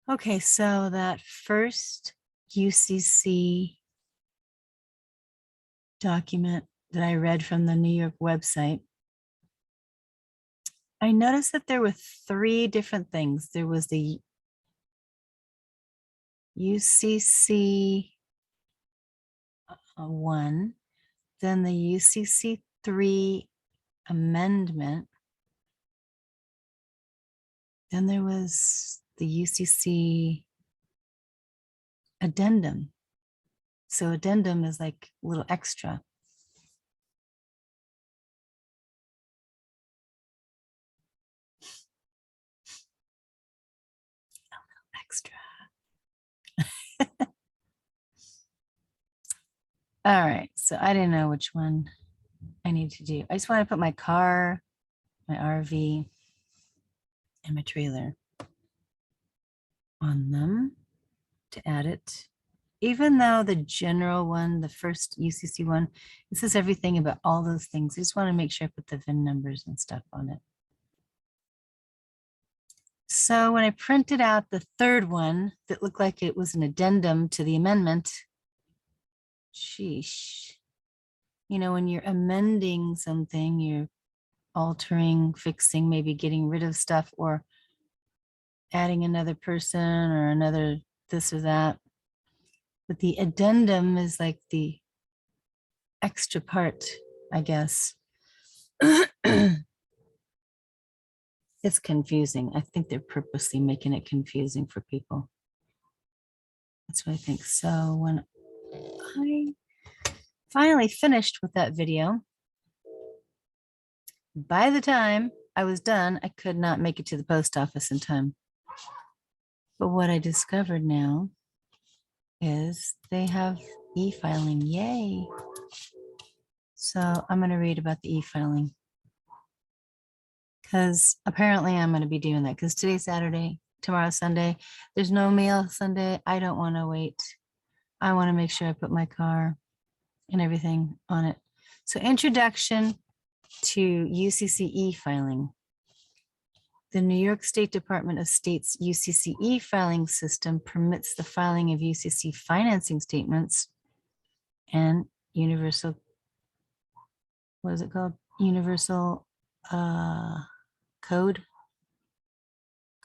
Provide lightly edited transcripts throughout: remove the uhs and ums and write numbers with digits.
Okay, so that first UCC document that I read from the New York website, I noticed that there were 3 different things. There was the UCC 1, then the UCC 3 amendment, then there was the UCC addendum. So addendum is like a little extra. Extra. All right, so I didn't know which one I need to do. I just want to put my car, my RV, and my trailer on them to add it. Even though the general one, the first UCC one, it says everything about all those things. I just want to make sure I put the VIN numbers and stuff on it. So when I printed out the third one that looked like it was an addendum to the amendment, sheesh. You know, when you're amending something, you're altering, fixing, maybe getting rid of stuff or adding another person or another this or that. But the addendum is like the extra part, I guess. It's confusing. I think they're purposely making it confusing for people. That's what I think. So when I finally finished with that video, by the time I was done, I could not make it to the post office in time. But what I discovered now is they have e-filing. Yay. So I'm going to read about the e-filing because apparently I'm going to be doing that because today's Saturday, tomorrow's Sunday. There's no mail Sunday. I don't want to wait. I want to make sure I put my car and everything on it. So introduction to UCC e-filing. The New York State Department of State's UCC e-filing system permits the filing of UCC financing statements and universal, what is it called? Universal code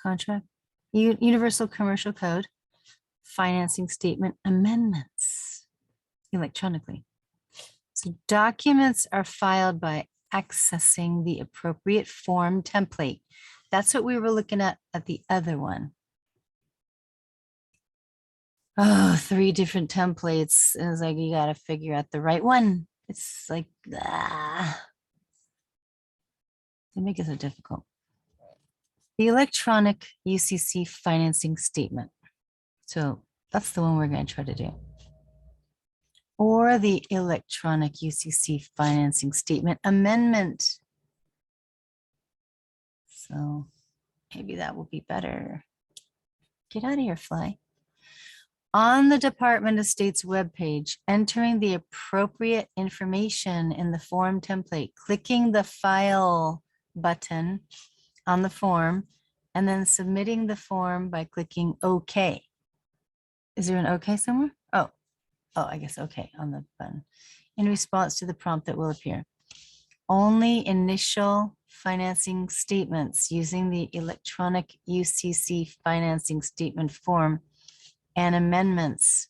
contract, universal commercial code, financing statement amendments electronically. So documents are filed by accessing the appropriate form template. That's what we were looking at the other one. Oh, 3 different templates. It was like, you got to figure out the right one. It's like, they make it so difficult. The electronic UCC financing statement. So that's the one we're going to try to do. Or the electronic UCC financing statement amendment. So maybe that will be better. Get out of here, fly. On the Department of State's webpage, entering the appropriate information in the form template, clicking the file button on the form, and then submitting the form by clicking OK. Is there an OK somewhere? Oh, I guess OK on the button. In response to the prompt that will appear. Only initial financing statements using the electronic UCC financing statement form and amendments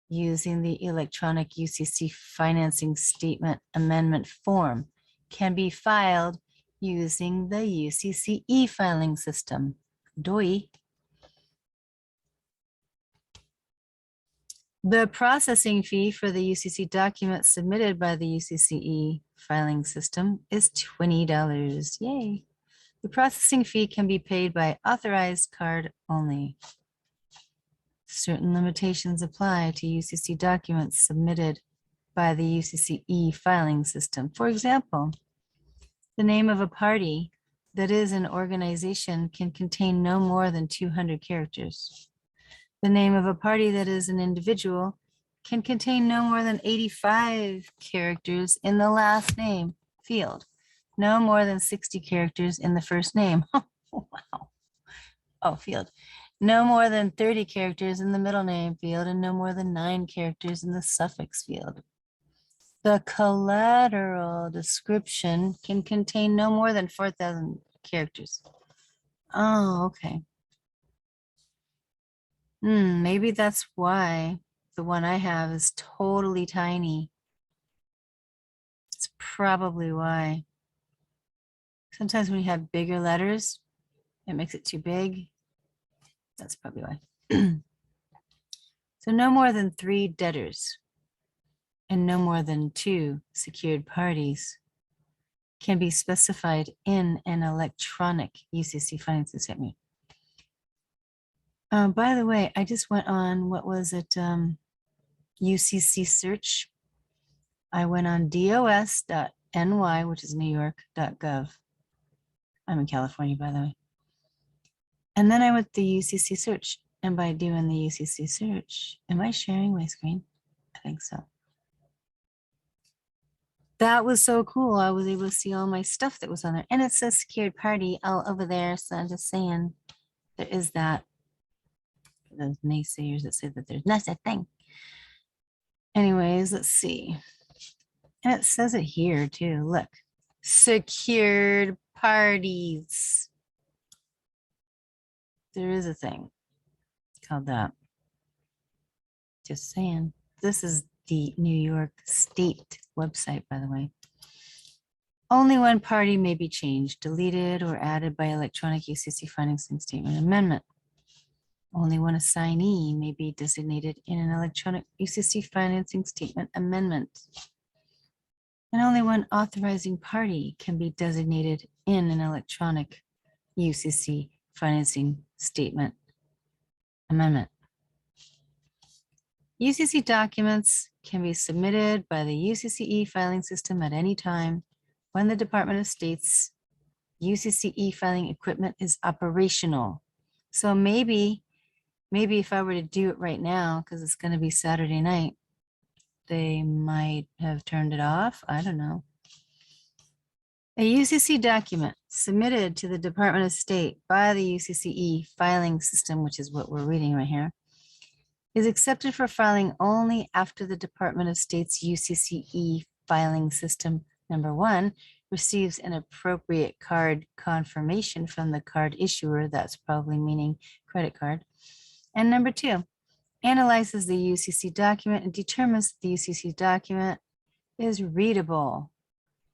using the electronic UCC financing statement amendment form can be filed using the UCC e-filing system. DOI. The processing fee for the UCC document submitted by the UCC e-filing system is $20. Yay. The processing fee can be paid by authorized card only. Certain limitations apply to UCC documents submitted by the UCC e-filing system. For example, the name of a party that is an organization can contain no more than 200 characters. The name of a party that is an individual can contain no more than 85 characters in the last name field, no more than 60 characters in the first name. Wow. Oh, field. No more than 30 characters in the middle name field and no more than 9 characters in the suffix field. The collateral description can contain no more than 4,000 characters. Oh, okay. Maybe that's why the one I have is totally tiny. It's probably why. Sometimes when you have bigger letters, it makes it too big. That's probably why. So no more than 3 debtors and no more than 2 secured parties can be specified in an electronic UCC financing statement. By the way, I just went on, what was it, UCC search. I went on dos.ny, which is newyork.gov. I'm in California, by the way. And then I went to UCC search. And by doing the UCC search, am I sharing my screen? I think so. That was so cool. I was able to see all my stuff that was on there. And it says secured party all over there. So I'm just saying there is that. Those naysayers that say that there's not a thing. Anyways, let's see. And it says it here too. Look, secured parties. There is a thing called that. Just saying. This is the New York State website, by the way. Only one party may be changed, deleted, or added by electronic UCC financing statement amendment. Only one assignee may be designated in an electronic UCC financing statement amendment. And only one authorizing party can be designated in an electronic UCC financing statement amendment. UCC documents can be submitted by the UCC e-filing system at any time when the Department of State's UCC e-filing equipment is operational. So maybe if I were to do it right now, because it's going to be Saturday night, they might have turned it off. I don't know. A UCC document submitted to the Department of State by the UCC e-filing system, which is what we're reading right here, is accepted for filing only after the Department of State's UCC e-filing system, number 1, receives an appropriate card confirmation from the card issuer, that's probably meaning credit card, and number 2, analyzes the UCC document and determines that the UCC document is readable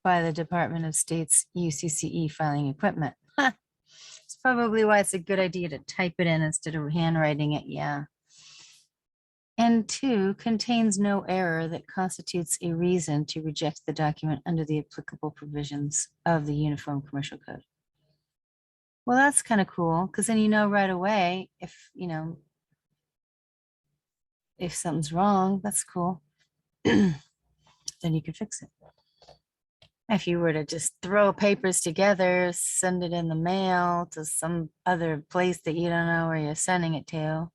by the Department of State's UCC e-filing equipment. It's probably why it's a good idea to type it in instead of handwriting it, yeah. And 2, contains no error that constitutes a reason to reject the document under the applicable provisions of the Uniform Commercial Code. Well, that's kind of cool, because then you know right away if, if something's wrong. That's cool. Then you can fix it. If you were to just throw papers together, send it in the mail to some other place that you don't know where you're sending it to,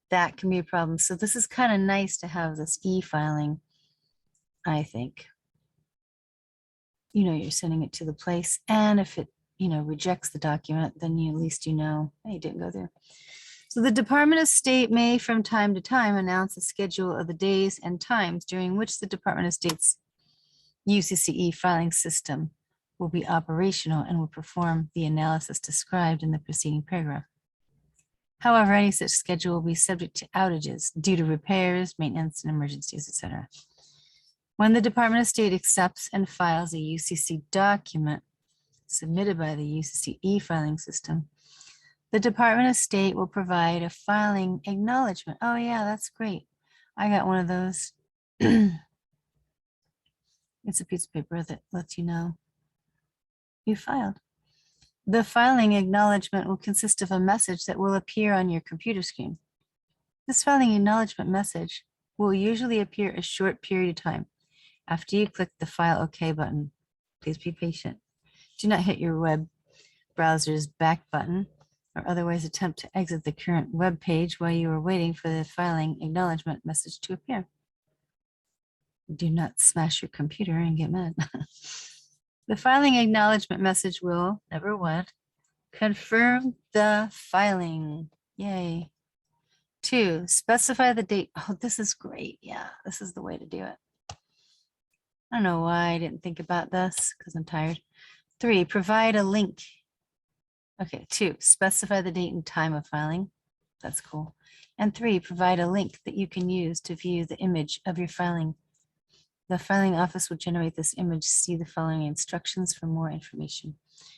that can be a problem. So this is kind of nice to have this e-filing, I think. You're sending it to the place, and if it, rejects the document, then at least hey, it didn't go there. So the Department of State may from time to time announce a schedule of the days and times during which the Department of State's UCC e-filing system will be operational and will perform the analysis described in the preceding paragraph. However, any such schedule will be subject to outages due to repairs, maintenance, and emergencies, etc. When the Department of State accepts and files a UCC document submitted by the UCC e-filing system, the Department of State will provide a filing acknowledgement. Oh yeah, that's great. I got one of those. It's a piece of paper that lets you know you filed. The filing acknowledgement will consist of a message that will appear on your computer screen. This filing acknowledgement message will usually appear a short period of time after you click the File OK button. Please be patient. Do not hit your web browser's back button or otherwise attempt to exit the current web page while you are waiting for the filing acknowledgement message to appear. Do not smash your computer and get mad. The filing acknowledgement message will, number 1, confirm the filing. Yay. 2, specify the date. Oh, this is great. Yeah, this is the way to do it. I don't know why I didn't think about this because I'm tired. 3, provide a link. Okay, 2, specify the date and time of filing. That's cool. And 3, provide a link that you can use to view the image of your filing. The filing office will generate this image. See the following instructions for more information.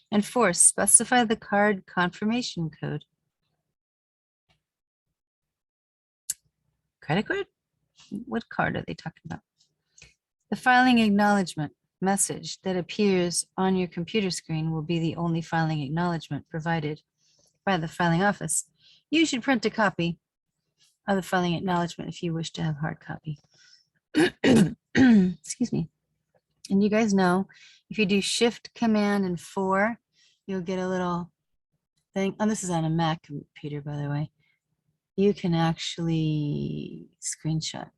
And 4, specify the card confirmation code. Credit card? What card are they talking about? The filing acknowledgement message that appears on your computer screen will be the only filing acknowledgement provided by the filing office. You should print a copy of the filing acknowledgement if you wish to have hard copy. Excuse me. And you guys know, if you do Shift, Command, and 4, you'll get a little thing. Oh, this is on a Mac computer, by the way. You can actually screenshot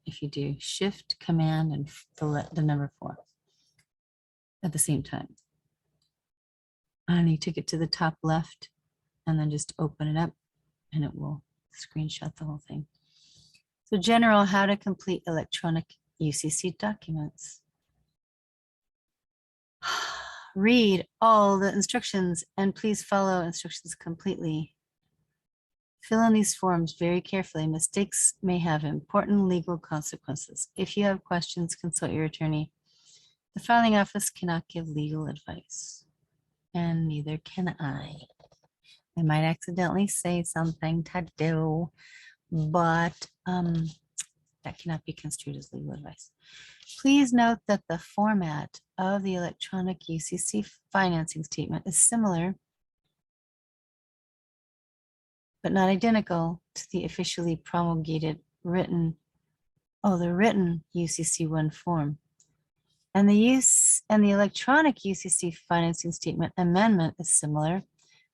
if you do Shift, Command, and the number 4 at the same time. And you take it to the top left and then just open it up and it will screenshot the whole thing. So general, how to complete electronic UCC documents. Read all the instructions and please follow instructions completely. Fill in these forms very carefully. Mistakes may have important legal consequences. If you have questions, consult your attorney. The filing office cannot give legal advice, and neither can I. I might accidentally say something to do, but that cannot be construed as legal advice. Please note that the format of the electronic UCC financing statement is similar, but not identical to the officially promulgated written UCC1 form. And the electronic UCC financing statement amendment is similar,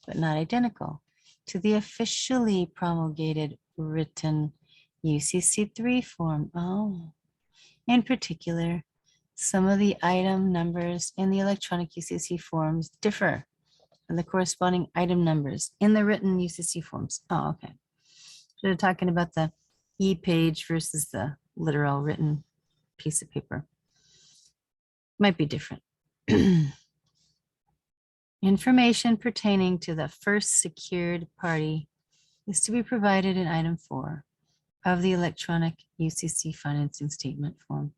but not identical to the officially promulgated written UCC3 form. Oh, in particular, some of the item numbers in the electronic UCC forms differ from the corresponding item numbers in the written UCC forms. Oh, okay. So they're talking about the e-page versus the literal written piece of paper. Might be different. Information pertaining to the first secured party is to be provided in item 4 of the electronic UCC financing statement form,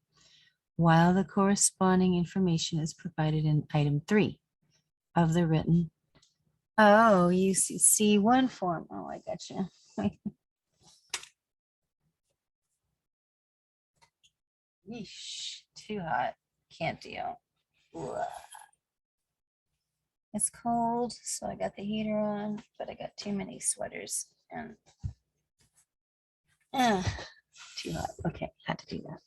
while the corresponding information is provided in item 3 of the written UCC1 form. Oh, I gotcha. Yeesh, too hot. Can't deal. Ugh. It's cold, so I got the heater on, but I got too many sweaters and too hot. Okay, had to do that.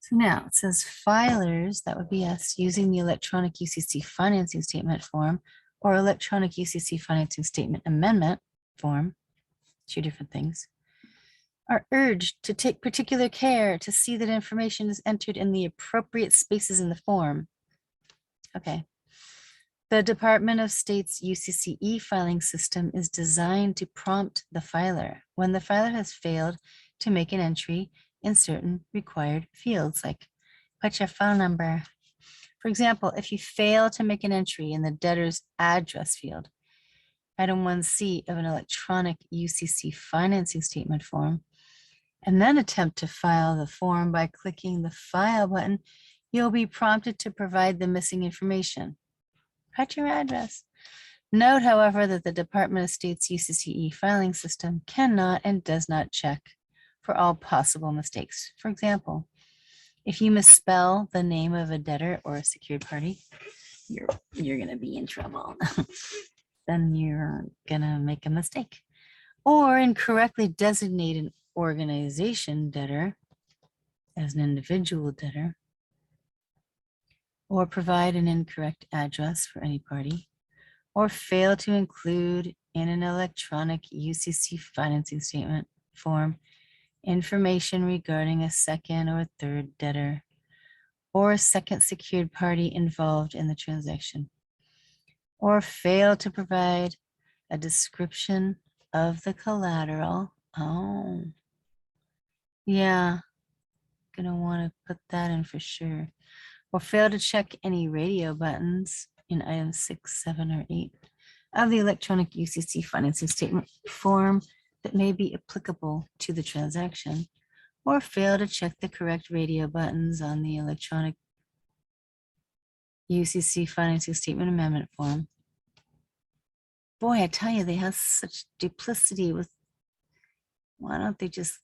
So now it says filers, that would be us, using the electronic UCC financing statement form or electronic UCC financing statement amendment form, 2 different things, are urged to take particular care to see that information is entered in the appropriate spaces in the form. Okay. The Department of State's UCC e-filing system is designed to prompt the filer when the filer has failed to make an entry in certain required fields, like put your phone number. For example, if you fail to make an entry in the debtor's address field, item 1C of an electronic UCC financing statement form, and then attempt to file the form by clicking the File button, you'll be prompted to provide the missing information. Put your address. Note, however, that the Department of State's UCC e-filing system cannot and does not check for all possible mistakes. For example, if you misspell the name of a debtor or a secured party, you're going to be in trouble. Then you're going to make a mistake. Or incorrectly designate an organization debtor as an individual debtor, or provide an incorrect address for any party, or fail to include in an electronic UCC financing statement form information regarding a second or third debtor or a second secured party involved in the transaction, or fail to provide a description of the collateral. Oh, yeah. Gonna want to put that in for sure. Or fail to check any radio buttons in items 6, 7, or 8 of the electronic UCC financing statement form that may be applicable to the transaction, or fail to check the correct radio buttons on the electronic UCC financing statement amendment form. Boy, I tell you, they have such duplicity with, why don't they just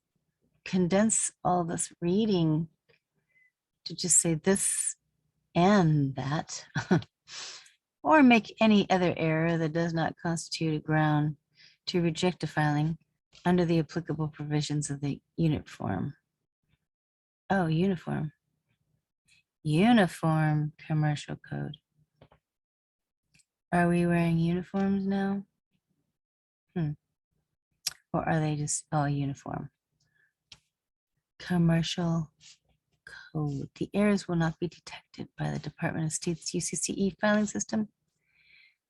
condense all this reading to just say this and that, or make any other error that does not constitute a ground to reject a filing under the applicable provisions of the unit form. Oh, uniform commercial code. Are we wearing uniforms now? Or are they just all uniform? Commercial code. The errors will not be detected by the Department of State's UCC filing system.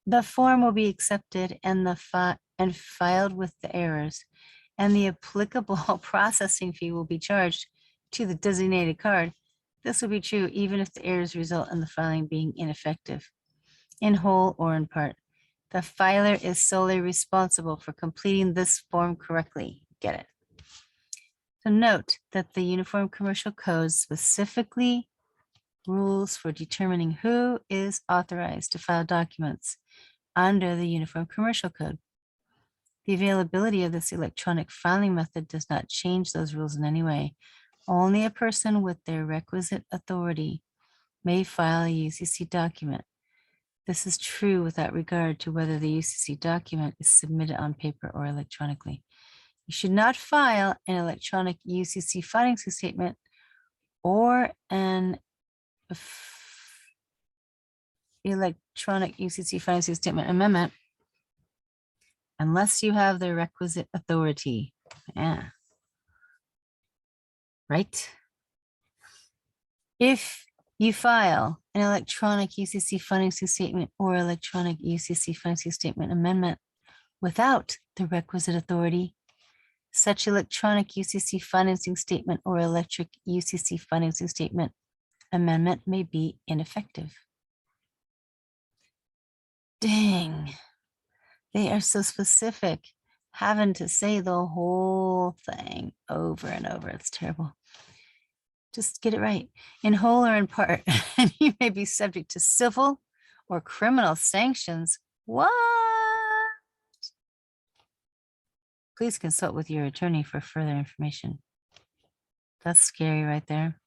The form will be accepted and filed with the errors, and the applicable processing fee will be charged to the designated card. This will be true even if the errors result in the filing being ineffective, in whole or in part. The filer is solely responsible for completing this form correctly. Get it? So note that the Uniform Commercial Code specifically rules for determining who is authorized to file documents under the Uniform Commercial Code. The availability of this electronic filing method does not change those rules in any way. Only a person with their requisite authority may file a UCC document. This is true without regard to whether the UCC document is submitted on paper or electronically. You should not file an electronic UCC filing statement or an electronic UCC filing statement amendment unless you have the requisite authority. Yeah. Right? If you file an electronic UCC financing statement or electronic UCC financing statement amendment without the requisite authority, such electronic UCC financing statement or electric UCC financing statement amendment may be ineffective. Dang, they are so specific, having to say the whole thing over and over. It's terrible. Just get it right, in whole or in part, and you may be subject to civil or criminal sanctions. What? Please consult with your attorney for further information. That's scary right there.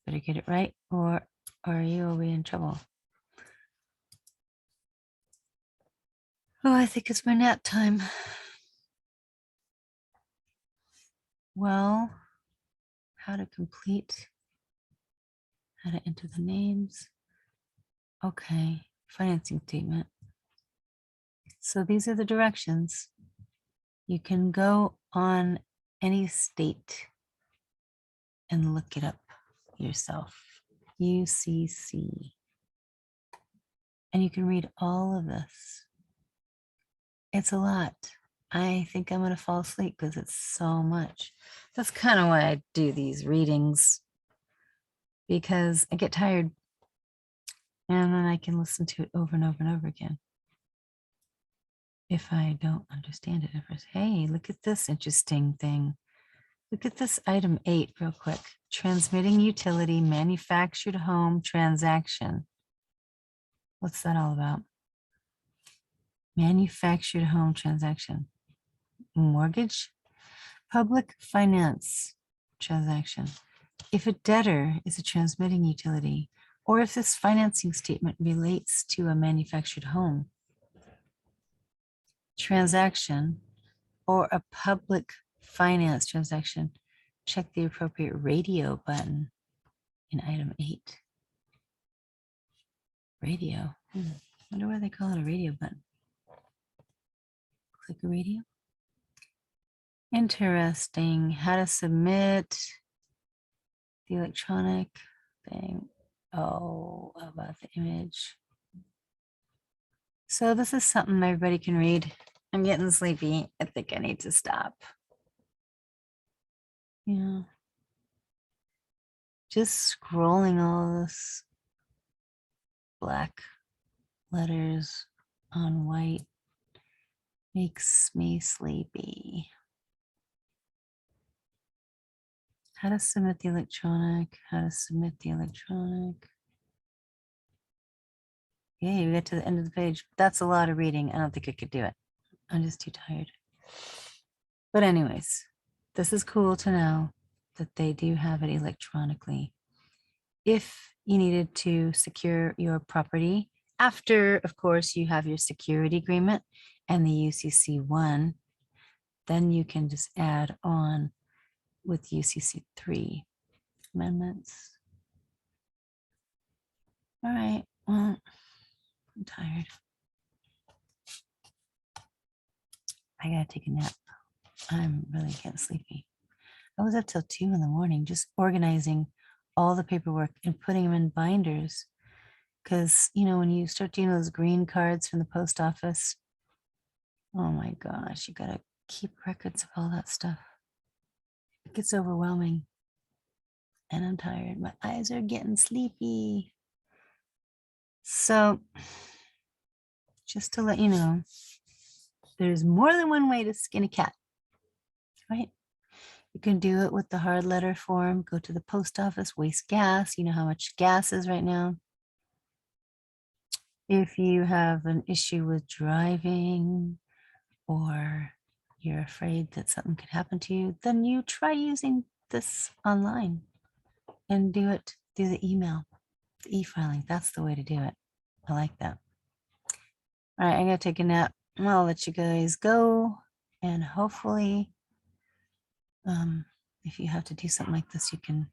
Better get it right, or you will be in trouble. Oh, I think it's my nap time. Well, how to complete, how to enter the names. Okay, financing statement. So these are the directions. You can go on any state and look it up yourself. UCC. And you can read all of this. It's a lot. I think I'm going to fall asleep because it's so much. That's kind of why I do these readings, because I get tired and then I can listen to it over and over and over again. If I don't understand it at first. Hey, look at this interesting thing. Look at this item 8 real quick. Transmitting utility manufactured home transaction. What's that all about? Manufactured home transaction. Mortgage, public finance transaction. If a debtor is a transmitting utility, or if this financing statement relates to a manufactured home transaction or a public finance transaction, check the appropriate radio button in item 8. Radio. I wonder why they call it a radio button. Click a radio. Interesting. How to submit the electronic thing. Oh, about the image. So this is something everybody can read. I'm getting sleepy. I think I need to stop. Yeah. Just scrolling all this black letters on white makes me sleepy. How to submit the electronic, how to submit the electronic. Yeah, we get to the end of the page. That's a lot of reading. I don't think I could do it. I'm just too tired. But anyways, this is cool to know that they do have it electronically. If you needed to secure your property after, of course, you have your security agreement and the UCC 1, then you can just add on with UCC 3 amendments. All right, well, I'm tired. I gotta take a nap. I'm really getting sleepy. I was up till 2 in the morning just organizing all the paperwork and putting them in binders. Because, you know, when you start doing those green cards from the post office, oh my gosh, you gotta keep records of all that stuff. It gets overwhelming. And I'm tired. My eyes are getting sleepy. So, just to let you know, there's more than one way to skin a cat, right? You can do it with the hard letter form, go to the post office, waste gas. You know how much gas is right now. If you have an issue with driving or you're afraid that something could happen to you, then you try using this online and do it through the email, the e-filing. That's the way to do it. I like that. All right, I'm gonna take a nap. I'll let you guys go. And hopefully, if you have to do something like this, you can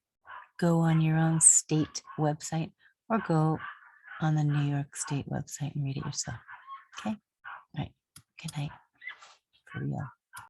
go on your own state website or go on the New York State website and read it yourself. Okay? All right. Good night for real.